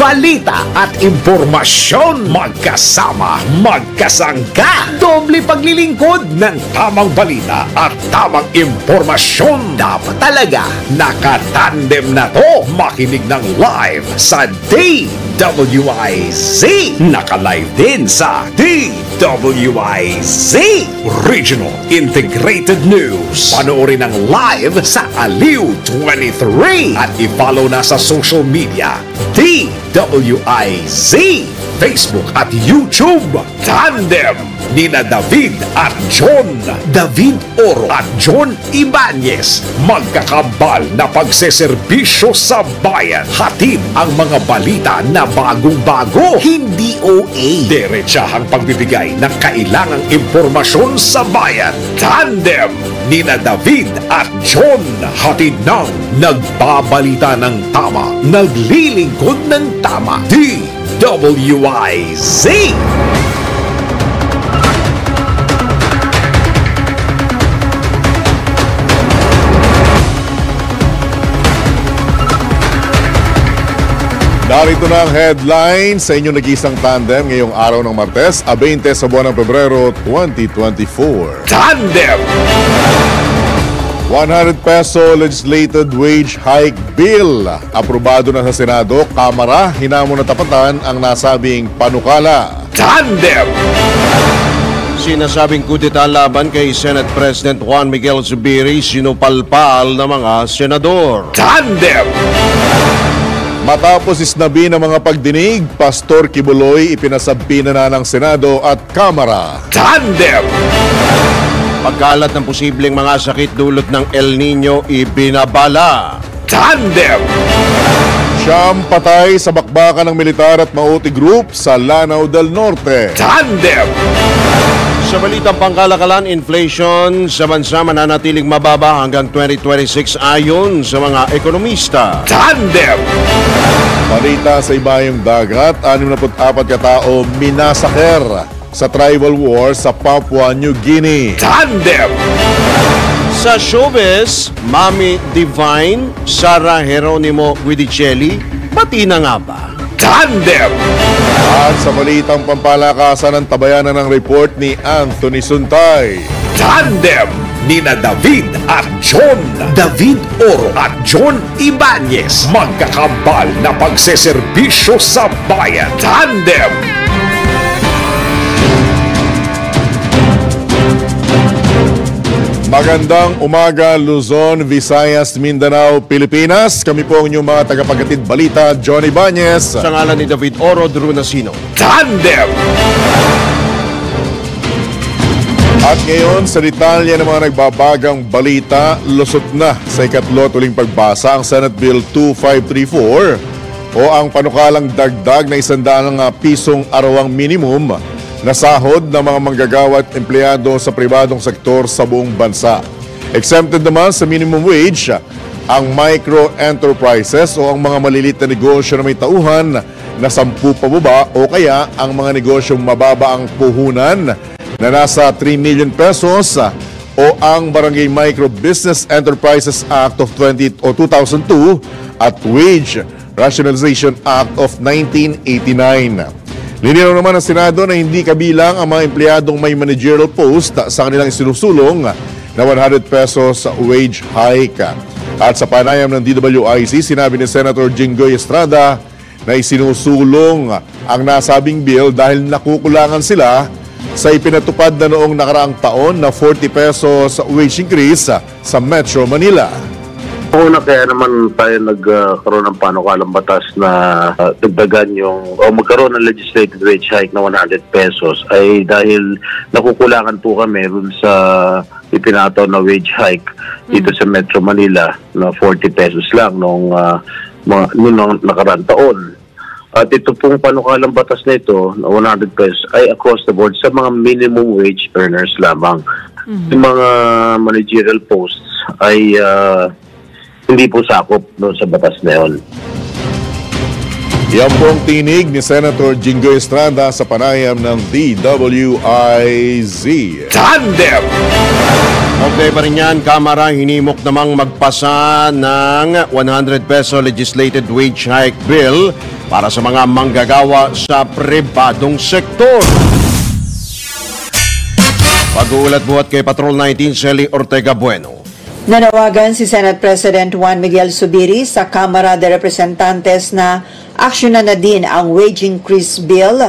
balita at impormasyon, magkasama, magkasangka. Doble paglilingkod ng tamang balita at tamang impormasyon. Dapat talaga nakatandem na to. Makinig ng live sa DWIZ. Naka-live din sa DWIZ Regional Integrated News. Panoorin ang live sa Aliw 23 at i-follow na sa social media DWIZ Facebook at YouTube. Tandem nina David at John. David Oro at John Ibanez. Magkakambal na pagseserbisyo sa bayan. Hatid ang mga balita na bagong-bago. Hindi OA. Diretsahang pagbibigay ng kailangang impormasyon sa bayan. Tandem nina David at John. Hatid ng nagbabalita ng tama. Naglilingkod ng tama. DWIZ. Narito na ang headline sa inyong nag-iisang tandem ngayong araw ng Martes, 20 sa buwan ng Pebrero 2024. Tandem! 100 peso legislated wage hike bill. Aprobado na sa Senado, Kamara, hinamon na tapatan ang nasabing panukala. Tandem! Sinasabing kudeta laban kay Senate President Juan Miguel Zubiri, sinupalpal ng mga senador. Tandem! Matapos isnabi ng mga pagdinig, Pastor Kibuloy ipinasabina na ng Senado at Kamara. Tandem! Pagkalat ng posibleng mga sakit dulot ng El Nino, ibinabala. Tandem! Siyam patay sa bakbakan ng militar at Mauti Group sa Lanao del Norte. Tandem! Sa balitang pangkalakalan, inflation sa bansa mananatiling mababa hanggang 2026 ayon sa mga ekonomista. Tandem! Balita sa ibayong dagat, 64 katao minasaker sa tribal war sa Papua New Guinea. Tandem! Sa showbiz, Mami Divine, Sara Geronimo Guidicelli, pati na nga ba? Tandem! At sa balitang pampalakasan ng tabayanan ng report ni Anthony Suntay. Tandem! Nina David at John. David Oro at John Ibanez. Magkakambal na pagseserbisyo sa bayan. Tandem! Magandang umaga, Luzon, Visayas, Mindanao, Pilipinas. Kami po ang inyong mga tagapaghatid balita, John Ibanez. Sa ngalan ni David Oro, Drew Nasino. Tandem! At ngayon, sa detalye ng mga nagbabagang balita, lusot na sa ikatlo tuling pagbasa ang Senate Bill 2534 o ang panukalang dagdag na 100 pisong arawang minimum na sahod ng mga manggagawa at empleyado sa pribadong sektor sa buong bansa. Exempted naman sa minimum wage ang micro-enterprises o ang mga maliliit na negosyo na may tauhan na 10 pababa o kaya ang mga negosyong mababa ang puhunan na nasa 3 million pesos o ang Barangay Micro Business Enterprises Act of 2002 at Wage Rationalization Act of 1989. Lininaw naman ng Senado na hindi kabilang ang mga empleyadong may managerial post sa kanilang isinusulong na 100 pesos wage hike. At sa panayam ng DWIC, sinabi ni Senator Jinggoy Estrada na isinusulong ang nasabing bill dahil nakukulangan sila sa ipinatupad na noong nakaraang taon na 40 pesos wage increase sa Metro Manila. Una, kaya naman tayo nagkaroon ng panukalang batas na dagdagan o magkaroon ng legislative wage hike na 100 pesos ay dahil nakukulangan po kami rin sa ipinataw na wage hike dito sa Metro Manila na 40 pesos lang noong nakaraang taon. At ito pong panukalang batas na ito na 100 pesos ay across the board sa mga minimum wage earners lamang. Yung mga managerial posts ay hindi po sakop doon sa batas na yun. Yan po ang tinig ni Senator Jinggoy Estrada sa panayam ng DWIZ. Tandem! Okay pa rin yan, Kamara hinimok namang magpasa ng 100 peso legislated wage hike bill para sa mga manggagawa sa pribadong sektor. Pag-uulat buhat kay Patrol 19, Shelly Ortega Bueno. Nanawagan si Senate President Juan Miguel Zubiri sa Kamara de Representantes na aksyonan na din ang wage increase bill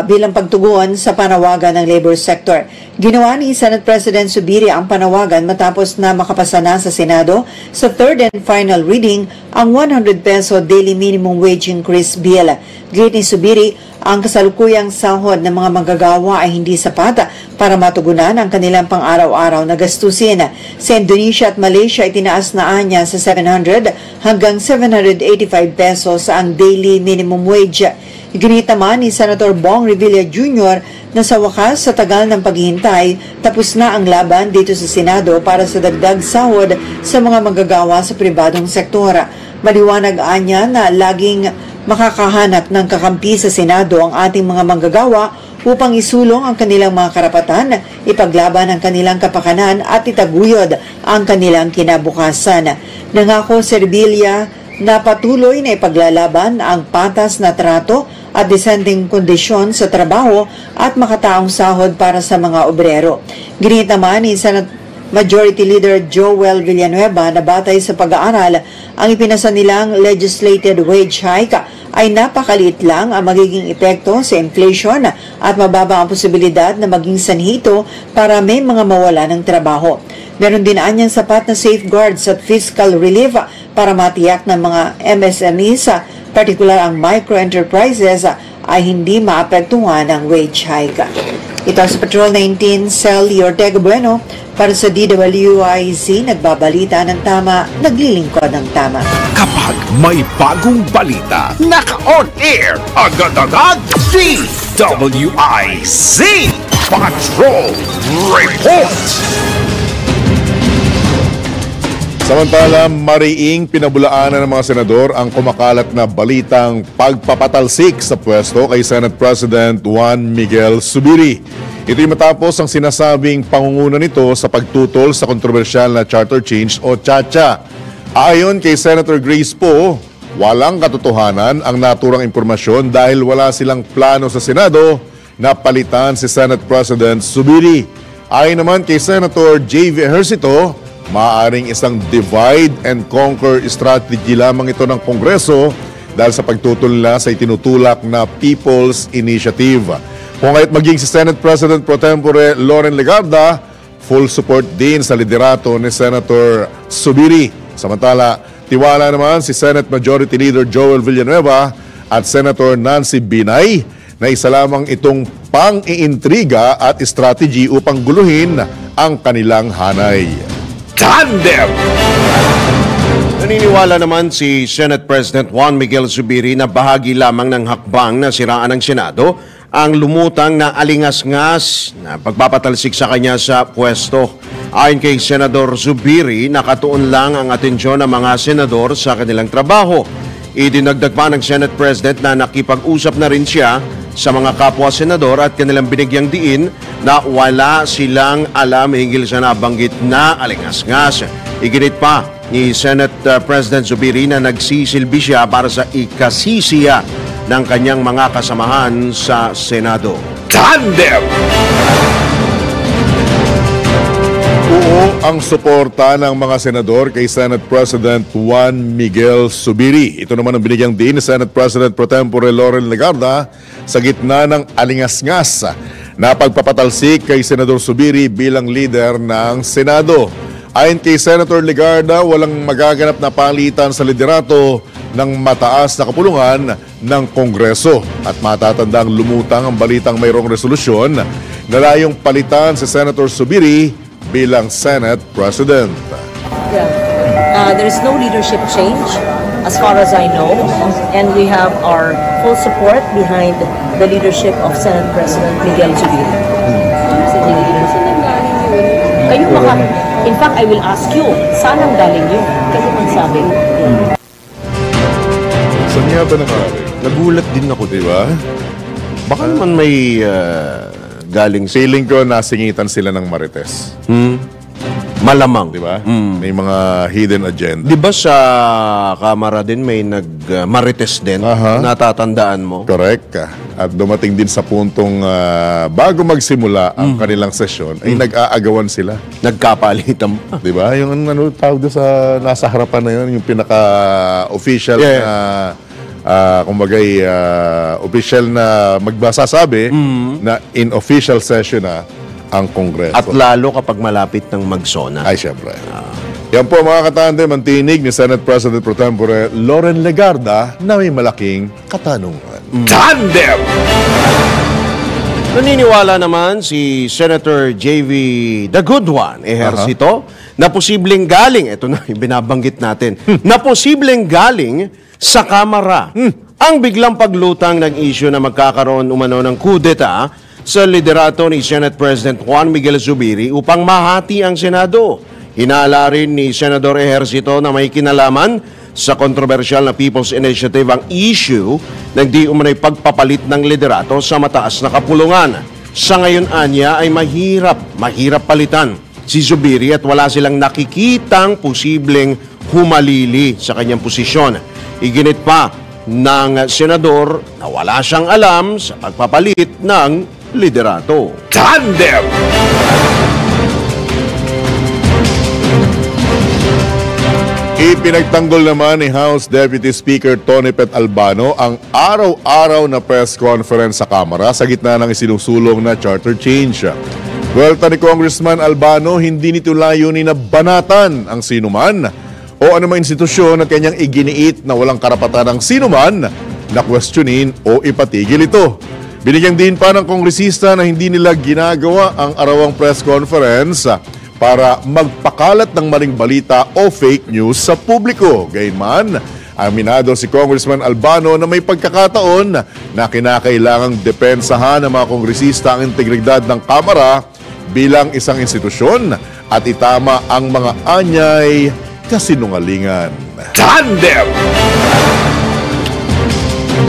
bilang pagtugon sa panawagan ng labor sector. Ginawa ni Senate President Zubiri ang panawagan matapos na makapasa na sa Senado sa third and final reading ang 100 peso daily minimum wage increase bill. Gate ni Zubiri, ang kasalukuyang sahod ng mga manggagawa ay hindi sapat para matugunan ang kanilang pang-araw-araw na gastusin. Sa Indonesia at Malaysia, itinaas na niya sa 700 hanggang 785 pesos ang daily minimum wage. Iginit naman ni Senator Bong Revilla Jr. na sa wakas sa tagal ng paghihintay, tapos na ang laban dito sa Senado para sa dagdag sahod sa mga manggagawa sa pribadong sektor. Maliwanag anya na laging makakahanap ng kakampi sa Senado ang ating mga manggagawa upang isulong ang kanilang mga karapatan, ipaglaban ang kanilang kapakanan at itaguyod ang kanilang kinabukasan. Nangako si Revilla na patuloy na ipaglalaban ang patas na trato at disenteng kondisyon sa trabaho at makataong sahod para sa mga obrero. Ginit naman ni Senate Majority Leader Joel Villanueva na batay sa pag-aaral, ang ipinasa nilang legislated wage hike ay napakaliit lang ang magiging epekto sa inflation at mababa ang posibilidad na maging sanhito para may mga mawala ng trabaho. Meron din anyang sapat na safeguards at fiscal relief para matiyak ng mga MSMEs, partikular ang micro-enterprises, ay hindi maapektuhan ng wage hike. Ito sa Patrol 19, Shelly Ortega Bueno para sa DWIZ, nagbabalita ng tama, naglilingkod ng tama. Kapag may bagong balita, naka-on air, agad-agad, DWIZ Patrol Report. Samantala, mariing pinabulaanan ng mga senador ang kumakalat na balitang pagpapatalsik sa pwesto kay Senate President Juan Miguel Zubiri. Ito'y matapos ang sinasabing pangunguna nito sa pagtutol sa kontrobersyal na charter change o CHA-CHA. Ayon kay Senator Grace Poe, walang katotohanan ang naturang impormasyon dahil wala silang plano sa Senado na palitan si Senate President Zubiri. Ayon naman kay Senator J.V. Ejercito, maaaring isang divide and conquer strategy lamang ito ng Kongreso dahil sa pagtutol nila sa itinutulak na People's Initiative. Kung kaya't maging si Senate President Pro Tempore Loren Legarda, full support din sa liderato ni Senator Zubiri. Samantala, tiwala naman si Senate Majority Leader Joel Villanueva at Senator Nancy Binay na isa lamang itong pang-iintriga at strategy upang guluhin ang kanilang hanay. Tandem! Naniniwala naman si Senate President Juan Miguel Zubiri na bahagi lamang ng hakbang na siraan ng Senado ang lumutang na alingas-ngas na pagpapatalsik sa kanya sa pwesto. Ayon kay Senador Zubiri, nakatuon lang ang atensyon ng mga senador sa kanilang trabaho. Idinagdag pa ng Senate President na nakipag-usap na rin siya sa mga kapwa-senador at kanilang binigyang diin na wala silang alam hinggil sa nabanggit na alingas-ngas. Iginit pa ni Senate President Zubiri na nagsisilbi siya para sa ikasisiya ng kanyang mga kasamahan sa Senado. Tandem! Buo ang suporta ng mga senador kay Senate President Juan Miguel Zubiri. Ito naman ang binigyang diin ni Senate President Pro Tempore Loren Legarda sa gitna ng alingas-ngas na pagpapatalsik kay Senador Zubiri bilang leader ng Senado. Ayon kay Senator Legarda, walang magaganap na palitan sa liderato ng mataas na kapulungan ng Kongreso at matatandang lumutang ang balitang mayroong resolusyon na layong palitan si Senator Zubiri bilang Senate President. There is no leadership change as far as I know, and we have our full support behind the leadership of Senate President Miguel Zubiri. Kayo in fact, I will ask you, saan ang galing yun? Kasi magsabi. Saan nga ba nangyari? Nagulat din ako, di ba? Baka naman may galing sa... Feeling ko nasingitan sila ng Marites. Malamang. Di ba? May mga hidden agenda. Di ba sa Kamara din may nag-marites din? Natatandaan mo? Correct. At dumating din sa puntong bago magsimula ang kanilang sesyon, ay nag-aagawan sila. Nagkapalitan. Di ba? Yung ano tawag doon sa nasa harapan na yun, yung pinaka-official na kumbagay official na magbasasabi na in official session na ang Kongreso. At lalo kapag malapit ng magsona. Ay, syempre. Yan po mga katandem, ang tinig ni Senate President Pro Tempore Loren Legarda na may malaking katanungan. Tandem! Naniniwala naman si Senator J.V. The Good One, Ejercito, na posibleng galing, ito na yung binabanggit natin, na posibleng galing sa Kamara ang biglang paglutang ng isyu na magkakaroon umano ng kudeta sa liderato ni Senate President Juan Miguel Zubiri upang mahati ang Senado. Hinala rin ni Senador Ejercito na may kinalaman sa kontrobersyal na People's Initiative ang issue ng di umano'y pagpapalit ng liderato sa mataas na kapulungan. Sa ngayon anya ay mahirap palitan si Zubiri at wala silang nakikitang posibleng humalili sa kanyang posisyon. Iginit pa ng senador na wala siyang alam sa pagpapalit ng liderato. Tandem! Ipinagtanggol naman ni House Deputy Speaker Tony Pet Albano ang araw-araw na press conference sa Kamara sa gitna ng isinusulong na charter change. Welta ni Congressman Albano, hindi nito layunin na banatan ang sinuman o anumang institusyon na kanyang iginiit na walang karapatan ng sinuman na questionin o ipatigil ito. Binigyan din pa ng kongresista na hindi nila ginagawa ang arawang press conference para magpakalat ng maling balita o fake news sa publiko. Gayunman, aminado si Congressman Albano na may pagkakataon na kinakailangang depensahan ng mga kongresista ang integridad ng Kamara bilang isang institusyon at itama ang mga anyay kasinungalingan. Tandem!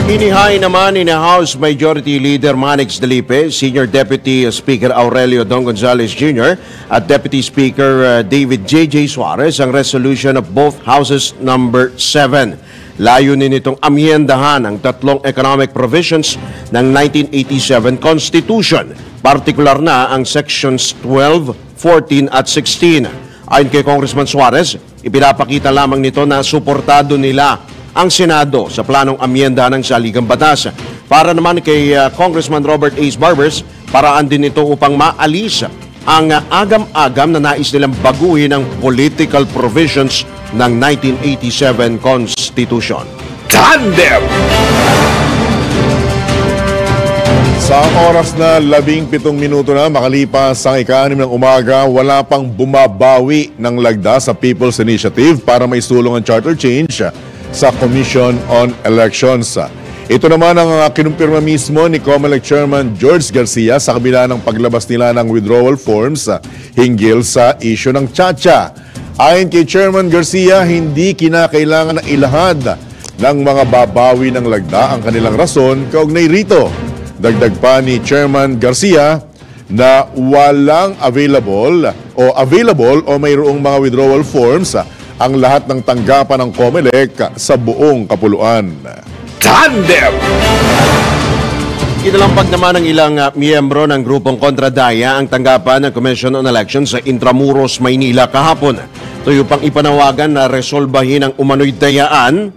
Inihay naman ni House Majority Leader Manix Delipe, Senior Deputy Speaker Aurelio Don Gonzales Jr. at Deputy Speaker David J.J. Suarez ang resolution of both Houses number 7. Layunin nitong amyendahan ang tatlong economic provisions ng 1987 Constitution, partikular na ang Sections 12, 14 at 16. Ayon kay Congressman Suarez, ipinapakita lamang nito na suportado nila ang Senado sa planong amyenda ng saligang batas. Para naman kay Congressman Robert Ace Barbers, paraan din ito upang maalis ang agam-agam na nais nilang baguhin ang political provisions ng 1987 Constitution. Tandem! Sa oras na 17 minuto na makalipas ang ika-6 ng umaga, wala pang bumabawi ng lagda sa People's Initiative para may sulong ang charter change sa Commission on Elections. Ito naman ang kinumpirma mismo ni COMELEC Chairman George Garcia sa kabila ng paglabas nila ng withdrawal forms hinggil sa issue ng Chacha. Ayon kay Chairman Garcia, hindi kinakailangan na ilahad ng mga babawi ng lagda ang kanilang rason kaugnay rito. Dagdag pa ni Chairman Garcia na walang available o mayroong mga withdrawal forms ang lahat ng tanggapan ng COMELEC sa buong kapuluan. Tandem! Kinalampag naman ng ilang miyembro ng grupong Kontradaya ang tanggapan ng Commission on Elections sa Intramuros, Maynila kahapon. Tuyo pang ipanawagan na resolbahin ang umano'y dayaan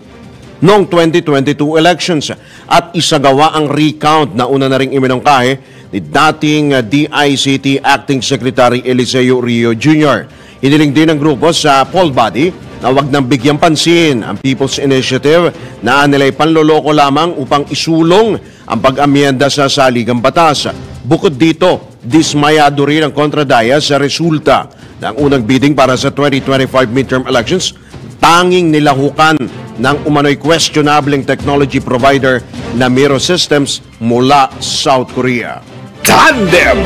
noong 2022 elections at isagawa ang recount na una na ring iminungkahi ni dating DICT Acting Secretary Eliseo Rio Jr. Hiniling din ng grupo sa poll body na wag nang bigyang pansin ang People's Initiative na nila'y panloloko lamang upang isulong ang pag-amyenda sa saligang batas. Bukod dito, dismayado rin ang Kontradaya sa resulta ng unang bidding para sa 2025 midterm elections, tanging nilahukan ng umano'y questionableng technology provider na Miro Systems mula South Korea. Tandem!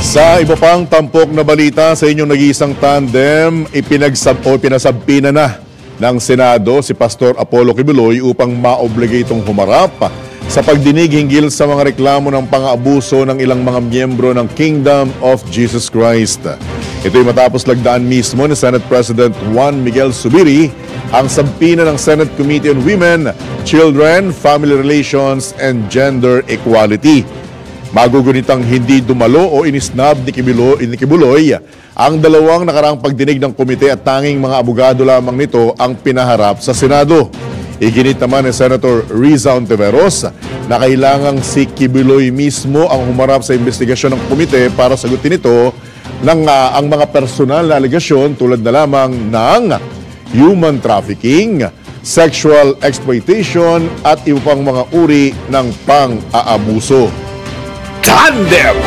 Sa iba pang tampok na balita sa inyong nag-iisang tandem, pinasabpina na ng Senado si Pastor Apollo Kibuloy upang maobligay itong humarap sa pagdinig hinggil sa mga reklamo ng pang-aabuso ng ilang mga miyembro ng Kingdom of Jesus Christ. Ito'y matapos lagdaan mismo ni Senate President Juan Miguel Zubiri ang sabina ng Senate Committee on Women, Children, Family Relations, and Gender Equality. Magugunitang hindi dumalo o inisnab ni Kibuloy ang dalawang nakaraang pagdinig ng komite at tanging mga abogado lamang nito ang pinaharap sa Senado. Iginit naman ni Senator Riza Ontiveros na kailangang si Kibuloy mismo ang humarap sa investigasyon ng komite para sagutin ito ang mga personal na alegasyon tulad na lamang ng human trafficking, sexual exploitation at iba pang mga uri ng pang-aabuso. Tandem!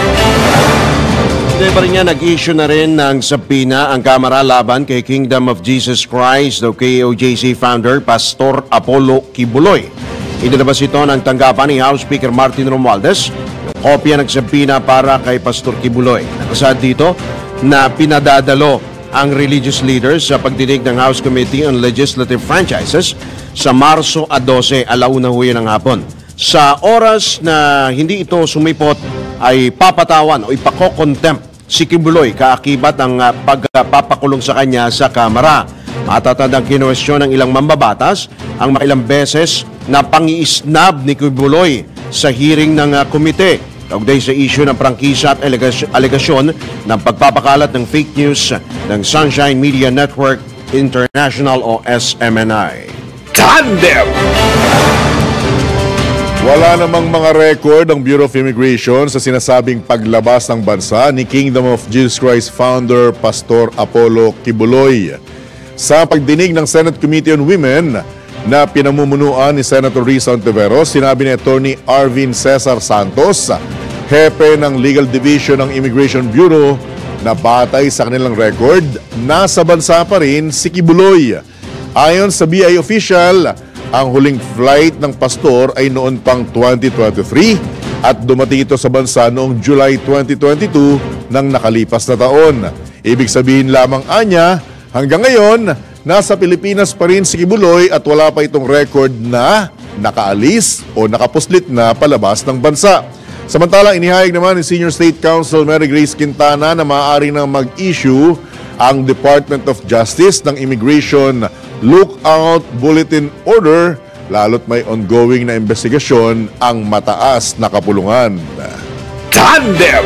Hindi pa rin niya, nag-issue na rin ng sabina ang Kamara laban kay Kingdom of Jesus Christ o KOJC founder Pastor Apollo Kibuloy. Inilabas ito ng tanggapan ni House Speaker Martin Romualdez yung kopya ng sabina para kay Pastor Kibuloy. Nakasad dito na pinadadalo ang religious leaders sa pagdinig ng House Committee on Legislative Franchises sa Marso 12, alauna huya ng hapon. Sa oras na hindi ito sumipot ay papatawan o ipakokontempt si Kibuloy kaakibat ang pagpapakulong sa kanya sa Kamara. Matatandang kinuwestiyon ng ilang mambabatas ang makailang beses na pangiisnab ni Kibuloy sa hearing ng komite kaugnay sa issue ng prangkisa at alegasyon ng pagpapakalat ng fake news ng Sunshine Media Network International o SMNI. Tandem! Wala namang mga record ang Bureau of Immigration sa sinasabing paglabas ng bansa ni Kingdom of Jesus Christ founder Pastor Apollo Kibuloy. Sa pagdinig ng Senate Committee on Women na pinamumunuan ni Senator Riza Ontiveros, sinabi ni Attorney Arvin Cesar Santos, hepe ng Legal Division ng Immigration Bureau, na batay sa kanilang record, nasa bansa pa rin si Kibuloy. Ayon sa BI official, ang huling flight ng pastor ay noon pang 2023 at dumating ito sa bansa noong July 2022 ng nakalipas na taon. Ibig sabihin lamang anya, hanggang ngayon, nasa Pilipinas pa rin si Kibuloy at wala pa itong record na nakaalis o nakapuslit na palabas ng bansa. Samantalang inihayag naman ni Senior State Counsel Mary Grace Quintana na maaari nang mag-issue ang Department of Justice ng Immigration Lookout Bulletin Order lalo't may ongoing na investigasyon ang mataas na kapulungan. Tandem!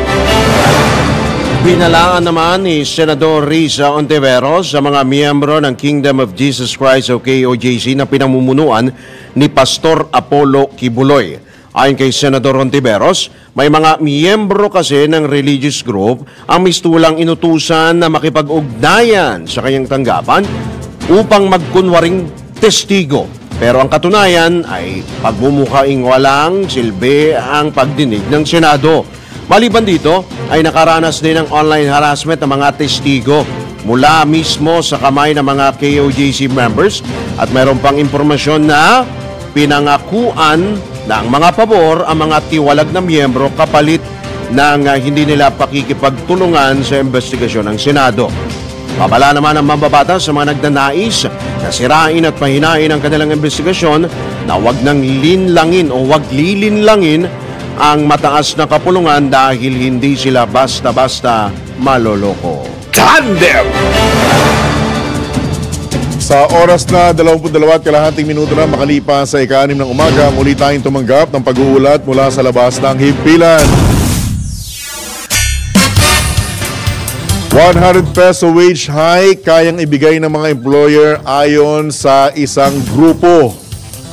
Binalaan naman ni Senador Riza Ontiveros sa mga miyembro ng Kingdom of Jesus Christ o KOJC na pinamumunuan ni Pastor Apollo Kibuloy. Ayon kay Senador Ontiveros, may mga miyembro kasi ng religious group ang mistulang inutusan na makipag-ugnayan sa kanyang tanggapan upang magkunwaring testigo. Pero ang katunayan ay pagmumukhaing walang silbi ang pagdinig ng Senado. Maliban dito ay nakaranas din ng online harassment ng mga testigo mula mismo sa kamay ng mga KOJC members at mayroon pang impormasyon na pinangakuan ng mga pabor ang mga tiwalag na miyembro kapalit ng hindi nila pakikipagtulungan sa investigasyon ng Senado. Babala naman ang mambabatas sa mga nagnanais na sirain at pahinain ang kanilang investigasyon na wag nang linlangin o wag lilinlangin ang mataas na kapulungan dahil hindi sila basta-basta maloloko. Tandem! Sa oras na 22.5 minuto na makalipas sa ika-6 ng umaga, muli tayong tumanggap ng pag-uulat mula sa labas ng himpilan. 100 peso wage hike kayang ibigay ng mga employer ayon sa isang grupo.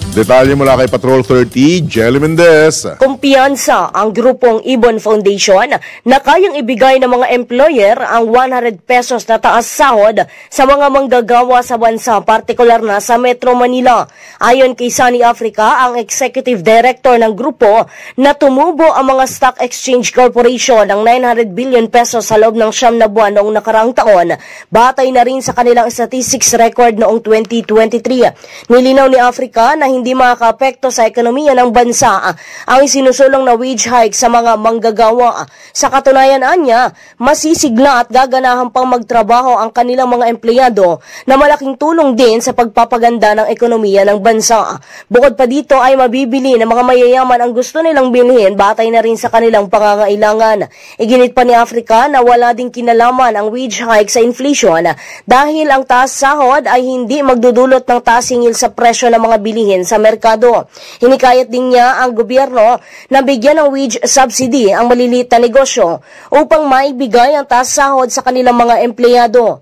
Detalye mula kay Patrol 30, Jelly Mendez. Kumpiyansa ang grupong Ibon Foundation na kayang ibigay ng mga employer ang 100 pesos na taas sahod sa mga manggagawa sa bansa, partikular na sa Metro Manila. Ayon kay Sunny Africa, ang Executive Director ng grupo, na tumubo ang mga Stock Exchange Corporation ng 900 billion pesos sa loob ng 9 na buwan noong nakaraang taon, batay na rin sa kanilang statistics record noong 2023. Nilinaw ni Africa na hindi hindi makakaapekto sa ekonomiya ng bansa ang isinusulong na wage hike sa mga manggagawa. Sa katunayan anya, masisigla at gaganahan pang magtrabaho ang kanilang mga empleyado na malaking tulong din sa pagpapaganda ng ekonomiya ng bansa. Bukod pa dito ay mabibili ng mga mayayaman ang gusto nilang bilhin batay na rin sa kanilang pangangailangan. Iginit pa ni Africa na wala ding kinalaman ang wage hike sa inflation dahil ang taas sahod ay hindi magdudulot ng taas singil sa presyo ng mga bilihin sa merkado. Hinikayat din niya ang gobyerno na bigyan ng wage subsidy ang maliliit na negosyo upang maibigay ang taas sahod sa kanilang mga empleyado.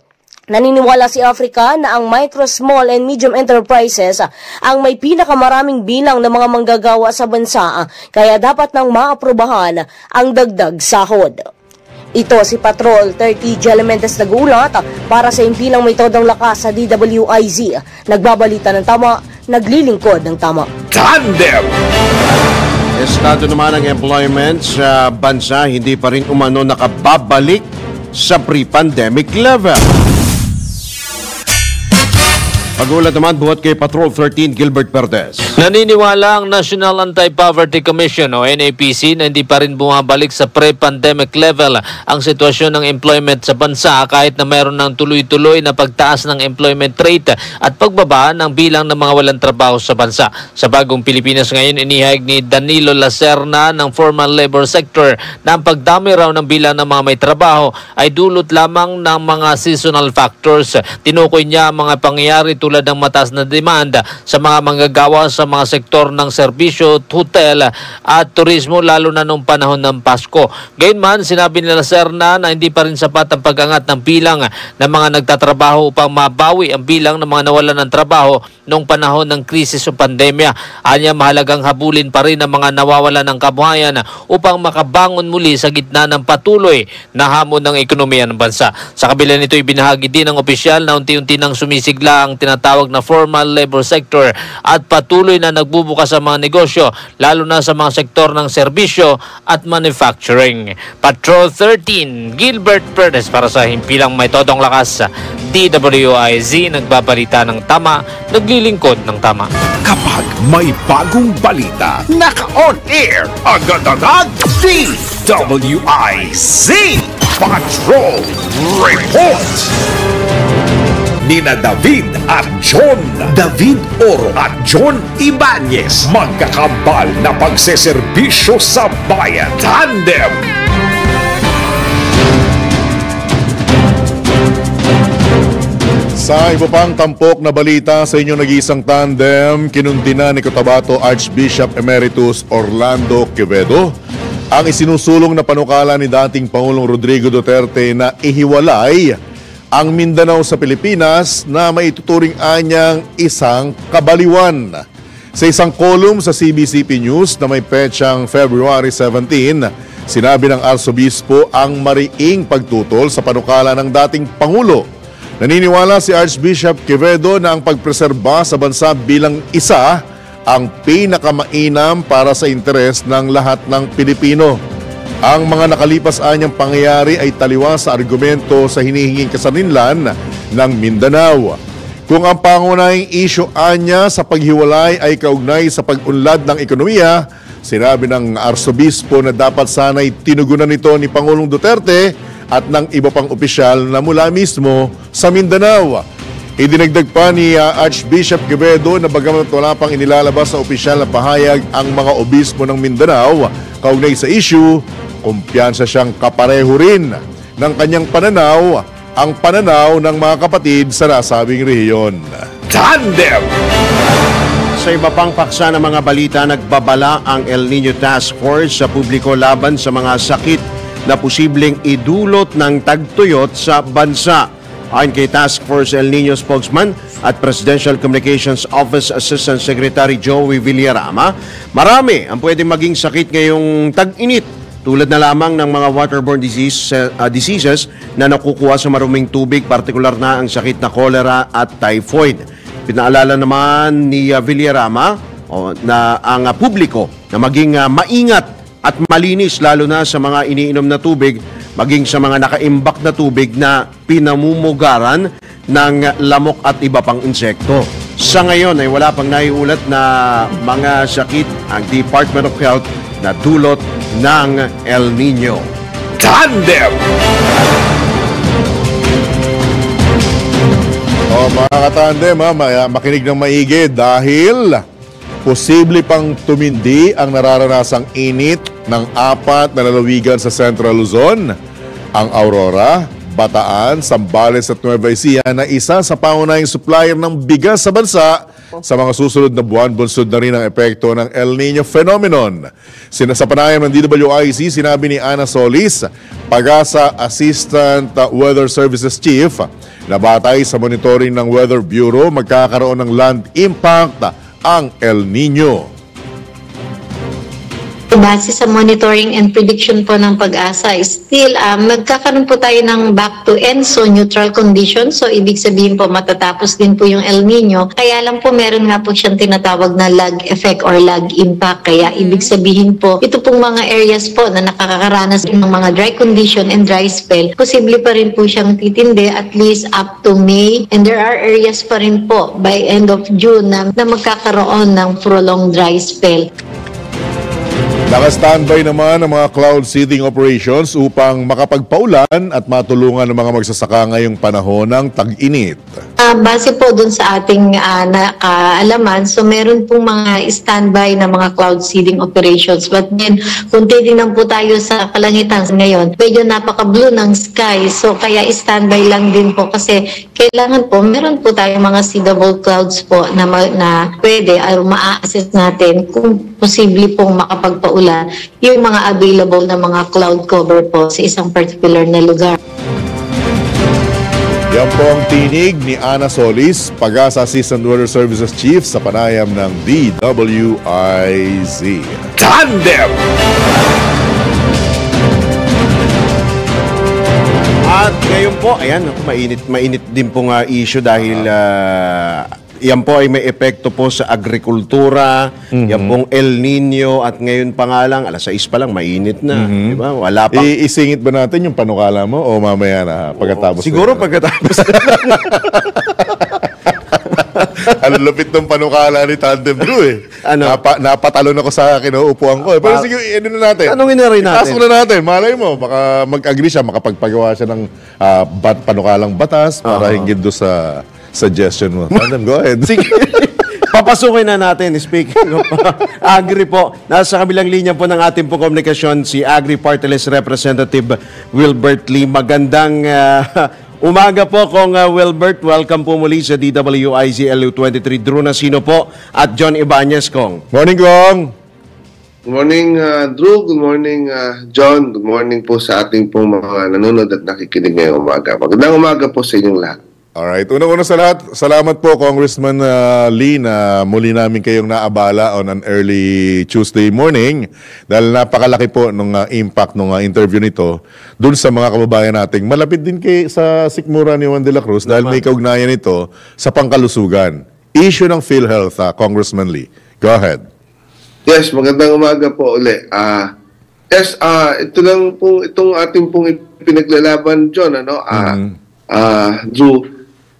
Naniniwala si Africa na ang micro, small and medium enterprises ang may pinakamaraming bilang ng mga manggagawa sa bansa kaya dapat nang maaprubahan ang dagdag sahod. Ito si Patrol 30 Jelemendes nag-uulat para sa impilang may todong lakas sa DWIZ. Nagbabalita ng tama, naglilingkod ng tama. Tandem! Estado naman ng employment sa bansa hindi pa rin umano nakababalik sa pre-pandemic level. Pag-ulat naman buhat kay Patrol 13 Gilbert Perdes. Naniniwala ang National Anti-Poverty Commission o NAPC na hindi pa rin bumabalik sa pre-pandemic level ang sitwasyon ng employment sa bansa kahit na mayroon ng tuloy-tuloy na pagtaas ng employment rate at pagbaba ng bilang ng mga walang trabaho sa bansa. Sa bagong Pilipinas ngayon, inihayag ni Danilo Lacerna ng formal labor sector na ang pagdami raw ng bilang ng mga may trabaho ay dulot lamang ng mga seasonal factors. Tinukoy niya ang mga pangyayari tulad ng mataas na demand sa mga manggagawa sa mga sektor ng serbisyo, hotel at turismo lalo na noong panahon ng Pasko. Gayunman, sinabi nila Serna na hindi pa rin sapat ang pag-angat ng bilang ng mga nagtatrabaho upang mabawi ang bilang ng mga nawalan ng trabaho noong panahon ng krisis o pandemya. Anya, mahalagang habulin pa rin ang mga nawawalan ng kabuhayan upang makabangon muli sa gitna ng patuloy na hamon ng ekonomiya ng bansa. Sa kabila nito, ibinahagi din ng opisyal na unti-unti nang sumisigla ang tinatawag na formal labor sector at patuloy na nagbubukas sa mga negosyo lalo na sa mga sektor ng serbisyo at manufacturing. Patrol 13 Gilbert Perdes para sa himpilang may todong lakas sa DWIZ, nagbabalita ng tama, naglilingkod ng tama. Kapag may bagong balita, naka-on air, agad-agad, DWIZ Patrol Report. Nina David at John David Oro at John Ibanez, magkakambal na pagseserbisyo sa bayan. Tandem! Sa iba pang tampok na balita sa inyong nag-iisang tandem, kinundina ni Cotabato Archbishop Emeritus Orlando Quevedo ang isinusulong na panukala ni dating Pangulong Rodrigo Duterte na ihiwalay ang Mindanao sa Pilipinas na maituturing anyang isang kabaliwan. Sa isang kolum sa CBCP News na may petsang February 17, sinabi ng Arsobispo ang mariing pagtutol sa panukala ng dating Pangulo. Naniniwala si Archbishop Quevedo na ang pagpreserba sa bansa bilang isa ang pinakamainam para sa interes ng lahat ng Pilipino. Ang mga nakalipas anyang pangyayari ay taliwas sa argumento sa hinihinging kasaninlan ng Mindanao. Kung ang pangunahing isyu anya sa paghiwalay ay kaugnay sa pag-unlad ng ekonomiya, sinabi ng Arsobispo na dapat sana'y tinugunan nito ni Pangulong Duterte at ng iba pang opisyal na mula mismo sa Mindanao. Idinagdag pa ni Archbishop Quevedo na bagamat wala pang inilalabas sa opisyal na pahayag ang mga obispo ng Mindanao kaugnay sa issue, kumpiyansa siyang kapareho rin ng kanyang pananaw, ang pananaw ng mga kapatid sa nasabing rehiyon. Tandem! Sa iba pang paksa ng mga balita, nagbabala ang El Nino Task Force sa publiko laban sa mga sakit na posibleng idulot ng tagtuyot sa bansa. Ayon kay Task Force El Nino spokesman at Presidential Communications Office Assistant Secretary Joey Villarama, marami ang pwedeng maging sakit ngayong tag-init tulad na lamang ng mga waterborne diseases na nakukuha sa maruming tubig, partikular na ang sakit na cholera at typhoid. Pinaalala naman ni Villarama na ang publiko na maging maingat at malinis lalo na sa mga iniinom na tubig, maging sa mga nakaimbak na tubig na pinamumugaran ng lamok at iba pang insekto. Sa ngayon ay wala pang naiulat na mga sakit ang Department of Health na dulot ng El Nino. Tandem! Mga katandem, makinig ng maigi dahil posible pang tumindi ang nararanasang init ng 4 na lalawigan sa Central Luzon. Ang Aurora, Bataan, Zambales at Nueva Ecija na isa sa pangunahing supplier ng bigas sa bansa sa mga susunod na buwan. Bunsod na rin ang epekto ng El Nino phenomenon. Sa panayam ng DWIC, sinabi ni Ana Solis, Pag-asa Assistant Weather Services Chief, na batay sa monitoring ng Weather Bureau, magkakaroon ng land impact ang El Nino. Base sa monitoring and prediction po ng Pag-asa, still magkakaroon po tayo ng back to ENSO neutral condition. So ibig sabihin po matatapos din po yung El Nino. Kaya lang po meron nga po siyang tinatawag na lag effect or lag impact. Kaya ibig sabihin po ito pong mga areas po na nakakaranas ng mga dry condition and dry spell, posible pa rin po siyang titindi at least up to May. And there are areas pa rin po by end of June na magkakaroon ng prolonged dry spell. Naka-standby naman ang mga cloud seeding operations upang makapagpaulan at matulungan ng mga magsasaka ngayong panahon ng tag-init. Base po dun sa ating kaalaman, so meron pong mga standby na mga cloud seeding operations. But then, kung titignan po tayo sa kalangitan ngayon, medyo napaka-blue ng sky. So kaya standby lang din po kasi kailangan po, meron po tayong mga seedable clouds po na pwede ay ma-assess natin kung posible pong makapagpaulan yung mga available na mga cloud cover po sa isang particular na lugar. Yan po ang tinig ni Ana Solis, Pag-asa Assistant Weather Services Chief sa panayam ng DWIZ. Tandem! At ngayon po, ayan, mainit din pong issue dahil yan po ay may epekto po sa agrikultura, yan pong El Nino at ngayon pa nga lang, 6 pa lang, mainit na. Diba? Wala pa. Isingit ba natin yung panukala mo o mamaya na pagkatapos? Siguro pagkatapos. Ang lupit ng panukala ni Tandem Blue eh. Ano? Napatalon ako sa kinuupuan ko eh. Pero sige, ano na natin? Tanungin na rin natin. Task na natin. Malay mo, baka mag-agree siya, makapagpagawa siya ng panukalang batas para hinggil doon sa suggestion mo. Tandem, go ahead. Sige. Papasukin na natin. Speaking of Agri po, nasa kabilang linya po ng ating pong komunikasyon si Agri Party List Representative Wilbert Lee. Magandang umaga po kong Wilbert. Welcome po muli sa DWIZ LU23. Drew Nasino po at John Ibanez kong. Morning, Gong! Good morning, Drew. Good morning, John. Good morning po sa ating pong mga nanonood at nakikinig ngayong umaga. Magandang umaga po sa inyong lahat. Alright. Una-una sa lahat, salamat po Congressman Lee na muli namin kayong naabala on an early Tuesday morning dahil napakalaki po nung impact nung interview nito dun sa mga kababayan nating malapit din sa sikmura ni Juan de la Cruz dahil may kaugnayan ito sa pangkalusugan. Issue ng PhilHealth, Congressman Lee. Go ahead. Yes, magandang umaga po uli. Yes, ito lang po itong ating pong pinaglalaban, John, Drew.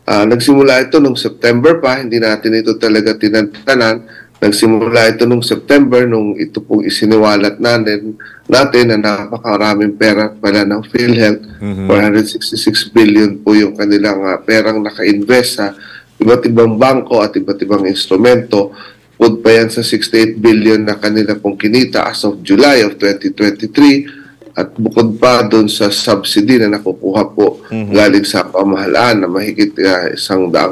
Nagsimula ito nung September pa, hindi natin ito talaga tinantanan. Nagsimula ito nung September nung ito pong isiniwalat natin na napakaraming pera pala ng PhilHealth. 466 billion po yung kanilang perang naka-invest sa iba't ibang bangko at iba't ibang instrumento. Pud pa yan sa 68 billion na kanila pong kinita as of July of 2023. At bukod pa doon sa subsidy na nakukuha po galing sa pamahalaan na mahigit 100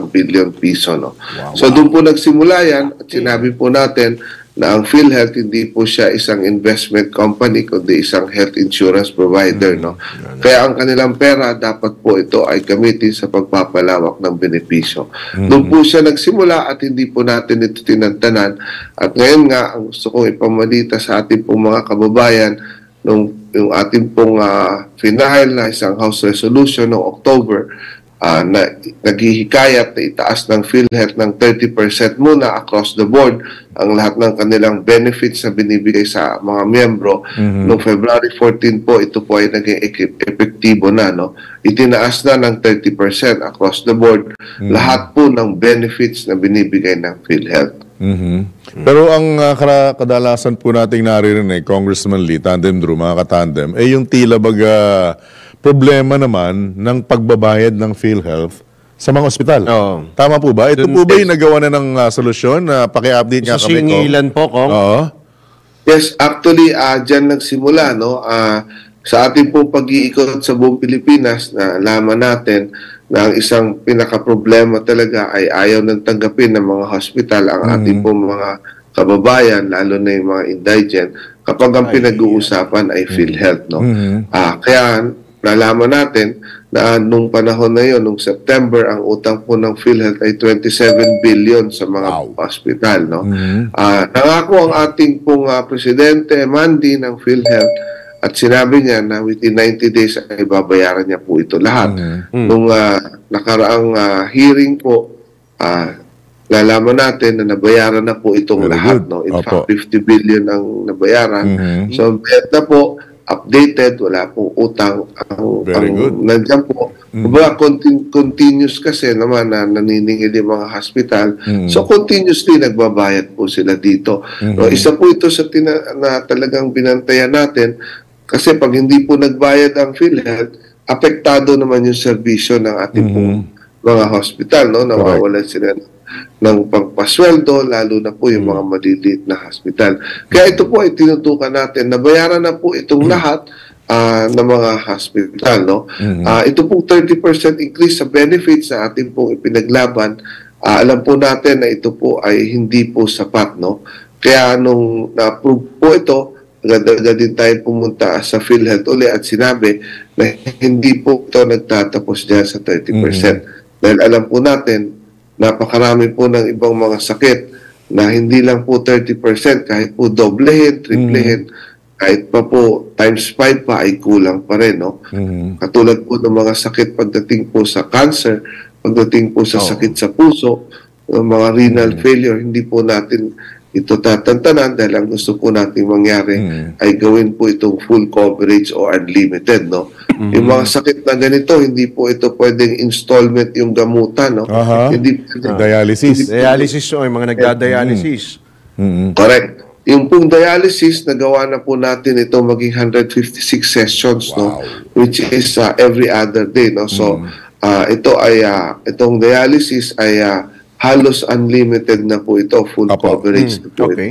billion piso. No? So doon po nagsimula yan at sinabi po natin na ang PhilHealth hindi po siya isang investment company kundi isang health insurance provider. No? Kaya ang kanilang pera dapat po ito ay gamitin sa pagpapalawak ng benepisyo. Doon po siya nagsimula at hindi po natin ito tinantanan. At ngayon nga, ang gusto kong ipamalita sa ating pong mga kababayan yung ating pong finahil na isang House Resolution noong October naghihikayat na itaas ng PhilHealth ng 30% muna across the board ang lahat ng kanilang benefits na binibigay sa mga miyembro. Noong February 14 po, ito po ay naging epektibo na. No? Itinaas na ng 30% across the board lahat po ng benefits na binibigay ng PhilHealth. Pero ang kadalasan po nating naririnig, Congressman Lee, Tandem Drew, mga katandem, yung tila baga problema naman ng pagbabayad ng PhilHealth sa mga ospital. Tama po ba? Ito po ba yung nagawa na ng solusyon? Paki-update nga kami. Singilan po, Kong. Yes, actually, dyan nagsimula. No? Sa ating pong pag-iikot sa buong Pilipinas, na laman natin na ang isang pinaka-problema talaga ay ayaw nang tanggapin ng mga hospital ang ating pong mga kababayan, lalo na yung mga indigent, kapag ang pinag-uusapan ay PhilHealth. No? Kaya nalaman natin na nung panahon na yun, nung September, ang utang po ng PhilHealth ay 27 billion sa mga hospital. No? Nangako ang ating pong presidente, Mandy, ng PhilHealth, at sinabi niya na within 90 days ay babayaran niya po ito lahat. Nung nakaraang hearing po, nalaman natin na nabayaran na po itong lahat. No? In fact, 50 billion ang nabayaran. So, na po, updated, wala pong utang. Nandiyan po. Continuous kasi naman na naniningil yung mga hospital. So, continuously nagbabayad po sila dito. No, isa po ito sa na talagang binantayan natin kasi pag hindi po nagbayad ang PhilHealth, apektado naman yung serbisyo ng ating pong mga hospital. No? Nawawalan sila ng pagpasweldo, lalo na po yung mga maliliit na hospital. Kaya ito po ay tinutukan natin. Nabayaran na po itong lahat ng mga hospital. No? Ito pong 30% increase sa benefits sa ating pong ipinaglaban, alam po natin na ito po ay hindi po sapat. No? Kaya nung na-approve po ito, agad-agad din tayo pumunta sa PhilHealth uli at sinabi na hindi po ito nagtatapos dyan sa 30%. Dahil alam po natin, napakarami po ng ibang mga sakit na hindi lang po 30%, kahit po doblehin, triplehin, kahit pa po times 5 pa ay kulang pa rin. No? Katulad po ng mga sakit pagdating po sa cancer, pagdating po sa sakit sa puso, mga renal failure, hindi po natin ito tatantanan dahil ang gusto po natin mangyari ay gawin po itong full coverage o unlimited. No? Yung mga sakit na ganito, hindi po ito pwedeng installment yung gamutan. No? Hindi, dialysis. Dialysis o yung mga nagda-dialysis. Correct. Yung pong dialysis, nagawa na po natin ito maging 156 sessions, no? Which is every other day. No? So, ito ay, itong dialysis ay halos unlimited na po ito, full coverage.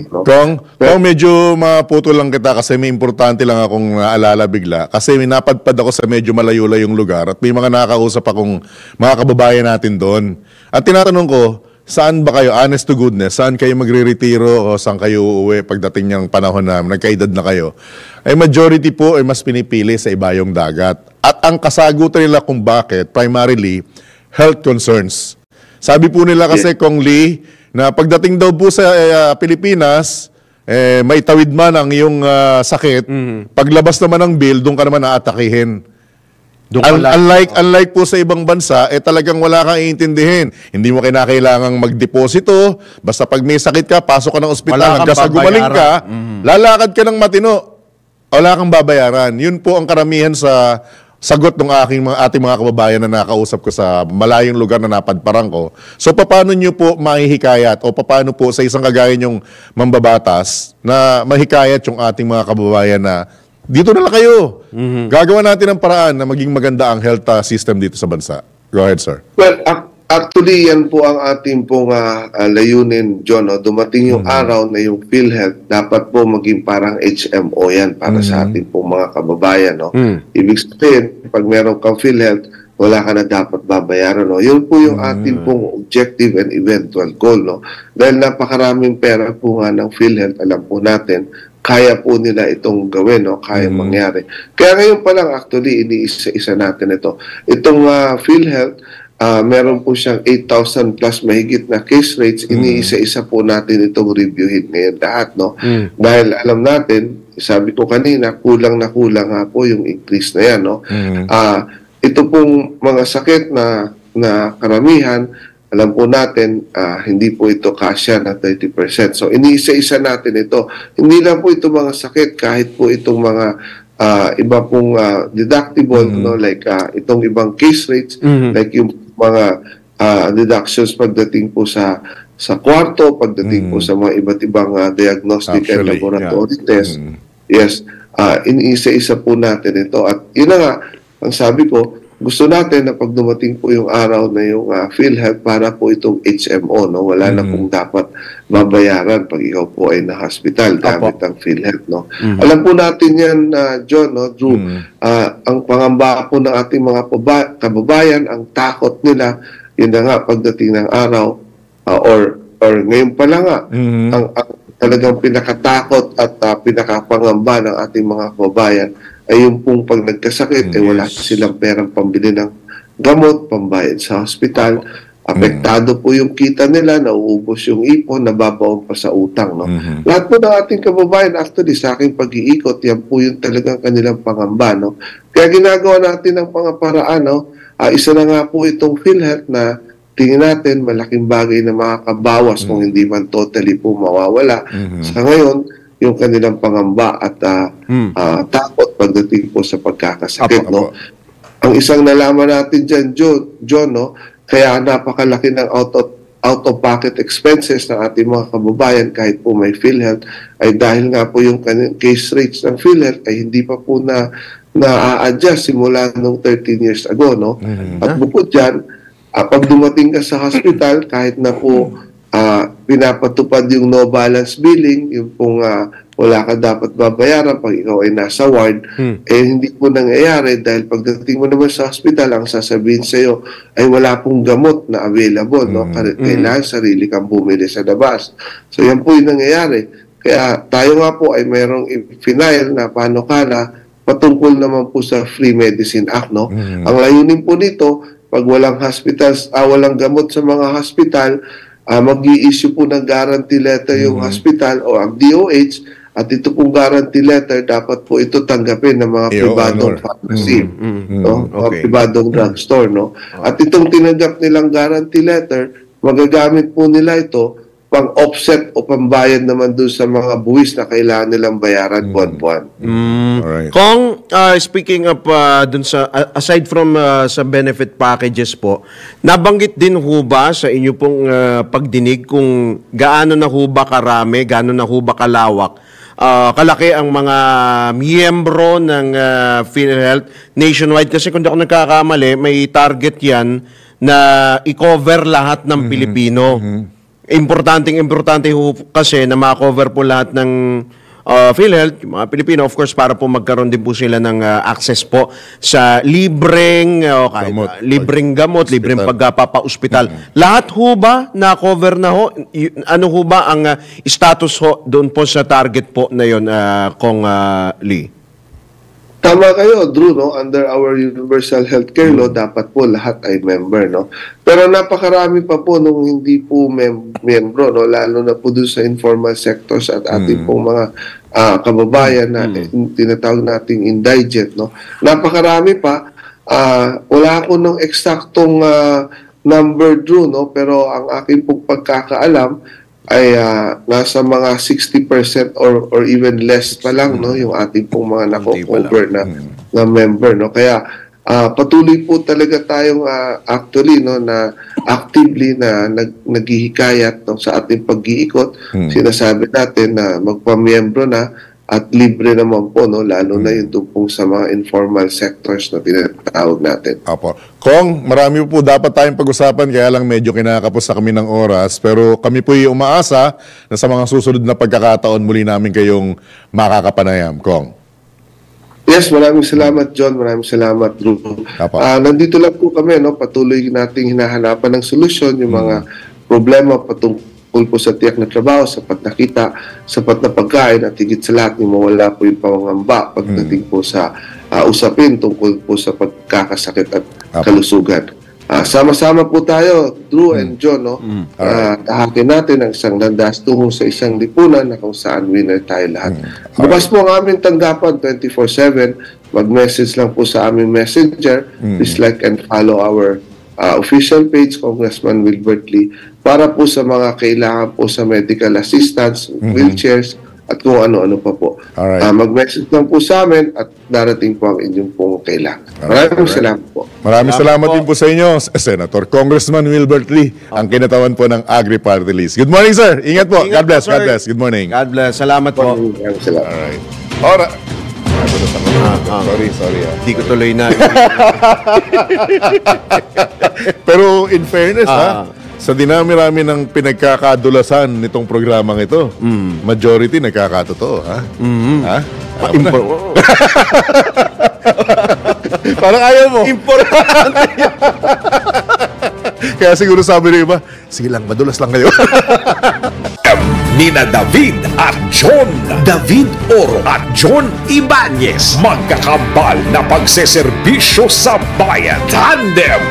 No? Kung medyo maputo lang kita kasi may importante lang akong naalala bigla. Kasi may napadpad ako sa medyo malayo-layong lugar at may mga nakakausap akong mga kababayan natin doon. At tinatanong ko, saan ba kayo, honest to goodness, saan kayo magre-retiro o saan kayo uuwi pagdating niyang panahon na nagkaedad na kayo? Ay majority po ay mas pinipili sa ibayong dagat. At ang kasagutan nila kung bakit, primarily, health concerns. Sabi po nila kasi, Kong Lee, na pagdating daw po sa Pilipinas, may tawid man ang iyong sakit, paglabas naman ng bill, doon ka naman naatakihin. Unlike po sa ibang bansa, talagang wala kang iintindihin. Hindi mo kinakailangang magdeposito, basta pag may sakit ka, pasok ka ng ospital, hanggang sa gumaling ka, lalakad ka ng matino, wala kang babayaran. Yun po ang karamihan sa sagot ng ating mga kababayan na nakausap ko sa malayong lugar na napadparang ko. So, paano nyo po mahihikayat o paano po sa isang kagaya nyong mambabatas na mahikayat yung ating mga kababayan na dito na lang kayo. Gagawa natin ng paraan na maging maganda ang health system dito sa bansa. Go ahead, sir. Well, actually, yan po ang ating pong layunin, John. No? Dumating yung araw na yung PhilHealth, dapat po maging parang HMO yan para sa ating pong mga kababayan. No? Ibig sabihin, pag meron kang PhilHealth, wala ka na dapat babayaran. No? Yun po yung ating pong objective and eventual goal. No? Dahil napakaraming pera po nga ng PhilHealth, alam po natin, kaya po nila itong gawin, no? Kaya mangyari. Kaya ngayon pa lang, actually, iniisa-isa natin ito. Itong PhilHealth, meron po siyang 8,000 plus mahigit na case rates. Iniisa-isa po natin itong reviewin ngayon lahat. No? Dahil alam natin, sabi ko kanina, kulang nga po yung increase na yan. No? Ito pong mga sakit na na karamihan, alam po natin, hindi po ito kasya na 30%. So, iniisa-isa natin ito. Hindi lang po ito mga sakit, kahit po itong mga iba pong deductible, no? Like itong ibang case rates, like yung mga deductions pagdating po sa kwarto, pagdating po sa mga iba't ibang diagnostic and laboratory test. Yes, iniisa-isa po natin ito. At yun na nga, ang sabi ko, gusto natin na pag dumating po yung araw na yung PhilHealth, para po itong HMO, no? Wala na pong dapat babayaran pag ikaw po ay na-hospital gamit ang PhilHealth, no? Alam po natin yan, John, no? Drew, ang pangamba po ng ating mga kababayan, ang takot nila, yun na nga, pagdating ng araw, or ngayon pa lang nga, ang talagang pinakatakot at pinakapangamba ng ating mga kababayan ay yung pong pag nagkasakit, wala silang perang pambili ng gamot, pambayad sa hospital, apektado po yung kita nila, nauubos yung ipon, nababaon pa sa utang. No? Lahat po ng ating kababayan, actually, sa aking pag-iikot, yan po yung talagang kanilang pangamba. No? Kaya ginagawa natin ang pangaparaan, no? Isa na nga po itong PhilHealth na tingin natin malaking bagay na makakabawas kung hindi man totally po mawawala. Sa ngayon, yung kanilang pangamba at takot pagdating po sa pagkakasakit. No? Ang isang nalaman natin dyan, John, no? Kaya napakalaki ng out-of-pocket expenses ng ating mga kababayan kahit po may PhilHealth, ay dahil nga po yung case rates ng PhilHealth ay hindi pa po na-adjust simula nung 13 years ago. No? At bukod dyan, pag dumating ka sa hospital, kahit na po pinapatupad yung no balance billing, yung pong wala ka dapat babayaran pag ikaw ay nasa ward, hindi po nangyayari dahil pagdating mo naman sa hospital, ang sasabihin sa iyo ay wala pong gamot na available. No? Kailangan sarili kang bumili sa labas. So yan po yung nangyayari. Kaya tayo nga po ay mayroong final na panukala patungkol naman po sa Free Medicine Act. No? Ang layunin po nito, pag walang hospitals, walang gamot sa mga hospital, mag-i-issue po ng guarantee letter yung hospital o ang DOH, at ito pong guarantee letter, dapat po ito tanggapin ng mga pribadong pharmacy, no? Mga pribadong drugstore. No? At itong tinanggap nilang guarantee letter, magagamit po nila ito pang offset o pambayad naman doon sa mga buwis na kailangan nilang bayaran buwan-buwan. Kung speaking of dun sa aside from sa benefit packages po, nabanggit din ho ba sa inyo pong pagdinig kung gaano na ho ba karami, gaano na ho ba kalawak, kalaki ang mga miyembro ng PhilHealth nationwide? Kasi kung di ako nagkakamali, may target yan na i-cover lahat ng Pilipino. Importante ho kasi na ma-cover po lahat ng PhilHealth, mga Pilipino, of course, para po magkaroon din po sila ng access po sa libreng gamot, libreng pagpapa-ospital. Lahat ho ba na-cover na ho? Ano ho ba ang status ho doon po sa target po na yun, Kong Lee? Tama kayo, Drew, no? Under our Universal Healthcare Law, dapat po lahat ay member, no? Pero napakarami pa po nung hindi po membro, no? Lalo na po doon sa informal sectors at ating pong mga kababayan na tinatawag nating indigent, no? Napakarami pa. Wala ako nung eksaktong number, Drew, no? Pero ang aking pong pagkakaalam ay nasa mga 60% or even less pa lang, no, yung ating pong mga nako-cover na member, no. Kaya patuloy po talaga tayong actually, no, na actively na naghihikayat, no, sa ating pag-iikot. Sinasabi natin na magpamiyembro na at libre naman po, no, lalo na yung tungkol sa mga informal sectors na tinatawag natin. Apo. Kong, marami po dapat tayong pag-usapan, kaya lang medyo kinakapos na kami ng oras, pero kami po yung umaasa na sa mga susunod na pagkakataon muli namin kayong makakapanayam. Kong. Yes, maraming salamat, John. Maraming salamat, Drew. Nandito lang po kami, no, patuloy nating hinahanapan ng solusyon yung mga problema patungkol po sa tiyak na trabaho, sapat na kita, sapat na pagkain, at higit sa lahat, mawala po yung pangamba pagdating po sa usapin tungkol po sa pagkakasakit at kalusugan. Sama-sama po tayo, Drew and John, no? Tahakin natin ang isang landas tungo sa isang lipunan na kung saan winner tayo lahat. Bukas po ang aming tanggapan 24/7. Mag-message lang po sa aming messenger. Please like and follow our official page, Congressman Wilbert Lee, para po sa mga kailangan po sa medical assistance, wheelchairs, at kung ano-ano pa po. Alright. Mag-message lang po sa amin at darating po ang inyong pong kailangan. Maraming salamat po. Maraming salamat din po sa inyo, Senator Congressman Wilbert Lee, ang kinatawan po ng Agri-Party List. Good morning, sir. Ingat po. Ingat God bless. po, sir. God bless. Good morning. God bless. Salamat po. Maraming salamat. Alright. Sorry. Hindi ko tuloy na. Pero in fairness, sa dinami-rami ng pinagkakadulasan nitong programang ito, majority nagkakatotoo, ha? Ha? Alam mo na. Parang ayaw mo. Importante. Kaya siguro sabi ng iba, sige lang, madulas lang kayo. Nina David at John. David Oro at John Ibanez. Magkakambal na pagseserbisyo sa bayan. Tandem.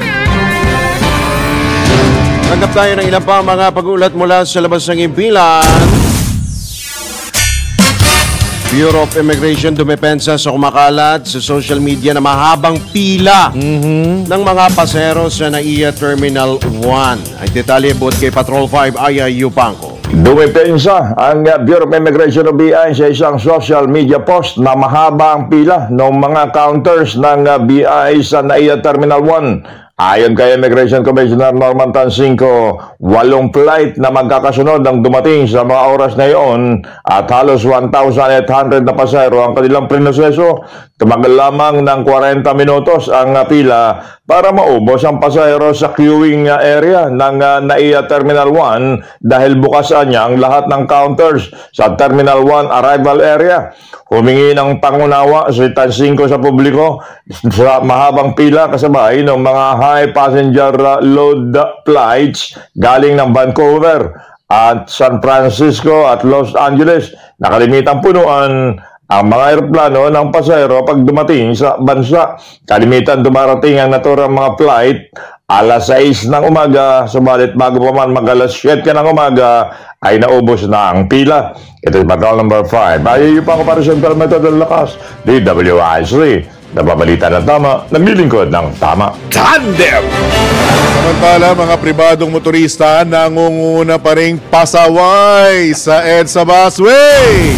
Tanggap tayo ng ilang pa mga pag-ulat mula sa labas ng impilan. Bureau of Immigration dumepensa sa kumakalat sa social media na mahabang pila ng mga pasero sa NAIA Terminal 1. Ay detalye buot kay Patrol 5 Aya Yupanco. Dumepensa ang Bureau of Immigration o BI sa isang social media post na mahaba ang pila ng mga counters ng BI sa NAIA Terminal 1. Ayon kay Immigration Commissioner Norman Tansinco, 8 flight na magkakasunod ang dumating sa mga oras na iyon at halos 1,800 na pasahero ang kanilang prinoseso. Tumagal lamang ng 40 minutos ang pila para maubos ang pasahero sa queuing area ng NAIA Terminal 1 dahil bukas niya ang lahat ng counters sa Terminal 1 arrival area. Humingi ng pangunawa si Tansinco sa publiko sa mahabang pila kasabay ng mga high passenger load flights galing ng Vancouver at San Francisco at Los Angeles. Nakalimitang punuan ang mga eroplano ng pasahero pag dumating sa bansa. Kalimitan dumarating ang naturang mga flight alas 6 ng umaga, subalit bago pa man mag-alas 7 ng umaga ay naubos na ang pila. Ito is Patrol number 5. Ayaw pa ako para sa Method ng Lakas, DWIC. Nababalita ng tama, naglilingkod ng tama. Tandem! Samantala, mga pribadong motorista nangunguna pa ring pasaway sa EDSA Busway.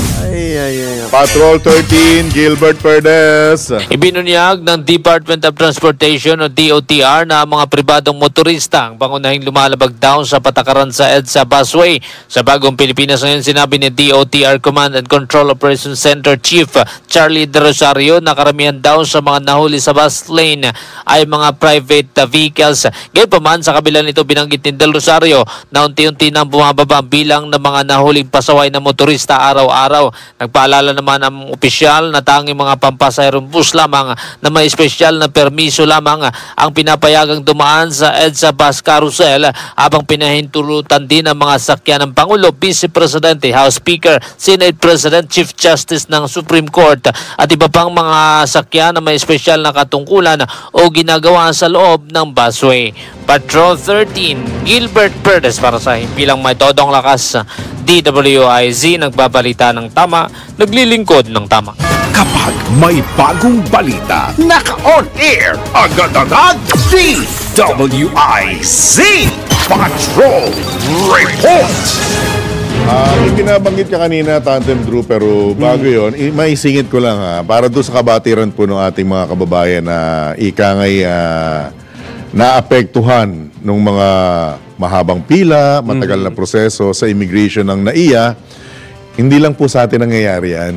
Patrol 13, Gilbert Perdes. Ibinunyag ng Department of Transportation o DOTR na ang mga pribadong motorista ang pangunahing lumalabag down sa patakaran sa EDSA Busway. Sa bagong Pilipinas ngayon, sinabi ni DOTR Command and Control Operations Center Chief Charlie De Rosario na karamihan daw sa mga nahuli sa bus lane ay mga private vehicles. Gayunpaman, sa kabila nito binanggit ni De Rosario na unti-unti nang bumababa ang bilang ng mga nahuling pasaway na motorista araw-araw. Nagpaalala naman ang opisyal na tanging mga pampasahirong bus lamang na may espesyal na permiso lamang ang pinapayagang dumaan sa EDSA Bus Carousel habang pinahintulutan din ang mga sakyan ng Pangulo, Vice Presidente, House Speaker, Senate President, Chief Justice ng Supreme Court at iba pang mga sakyan na may espesyal na katungkulan o ginagawa sa loob ng busway. Patrol 13, Gilbert Perdes para sa Himpilang May Todong Lakas. DWIZ nagbabalita ng tama, naglilingkod ng tama. Kapag may bagong balita, naka-on air, agad-agad, DWIZ Patrol Report! Yung binabanggit ka kanina, Tandem Drew, pero bago yun, maisingit ko lang para doon sa kabatiran po ng ating mga kababayan na ikangay naapektuhan ng mga mahabang pila, matagal na proseso sa immigration ng NAIA. Hindi lang po sa atin nangyayari yan.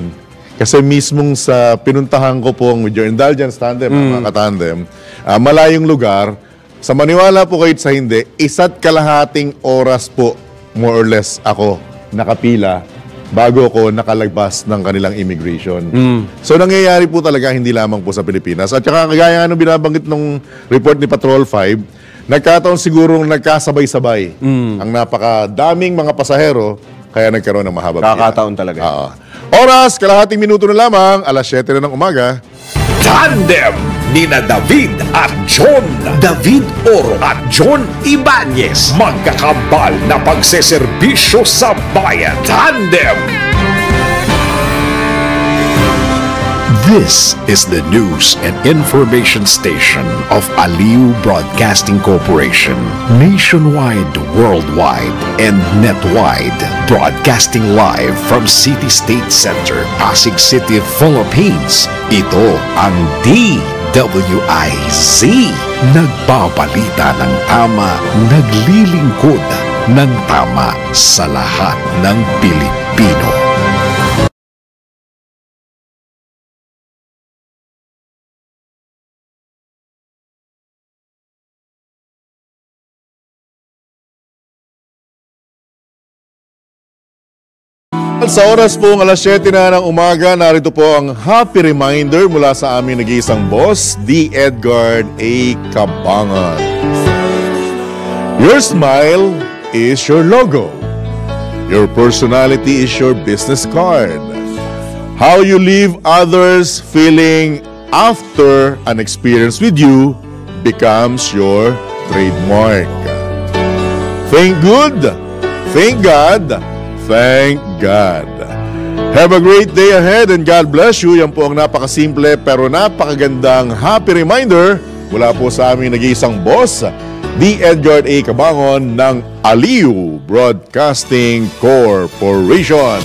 Kasi mismong sa pinuntahan ko po, with your indulgence, Tandem, mga katandem, malayong lugar, sa maniwala po kayo sa hindi, 1.5 oras po, more or less, ako nakapila bago ko nakalagpas ng kanilang immigration. So nangyayari po talaga hindi lamang po sa Pilipinas. At saka kagaya nga nung binabanggit nung report ni Patrol 5, nagkataon sigurong nagkasabay-sabay ang napakadaming mga pasahero kaya nagkaroon ng mahabang pila. Kakataon talaga. Oras, kalahating minuto na lamang, alas 7 na ng umaga. Tandem nina David at John. David Oro at John Ibanez. Magkakambal na pagseserbisyo sa bayan. Tandem! This is the news and information station of Aliu Broadcasting Corporation. Nationwide, worldwide, and netwide. Broadcasting live from City State Center, Pasig City, Philippines. Ito ang DWIZ. Nagbabalita ng tama, naglilingkod ng tama sa lahat ng Pilipino. At sa oras pong alas 7 na ng umaga, narito po ang happy reminder mula sa aming nag-iisang boss, D. Edgard A. Cabangan. Your smile is your logo. Your personality is your business card. How you leave others feeling after an experience with you becomes your trademark. Think good, thank God, thank God. Have a great day ahead and God bless you. Yan po ang napakasimple pero napakagandang happy reminder mula po sa aming nag-iisang boss, D. Edgard A. Cabangan ng Aliu Broadcasting Corporation.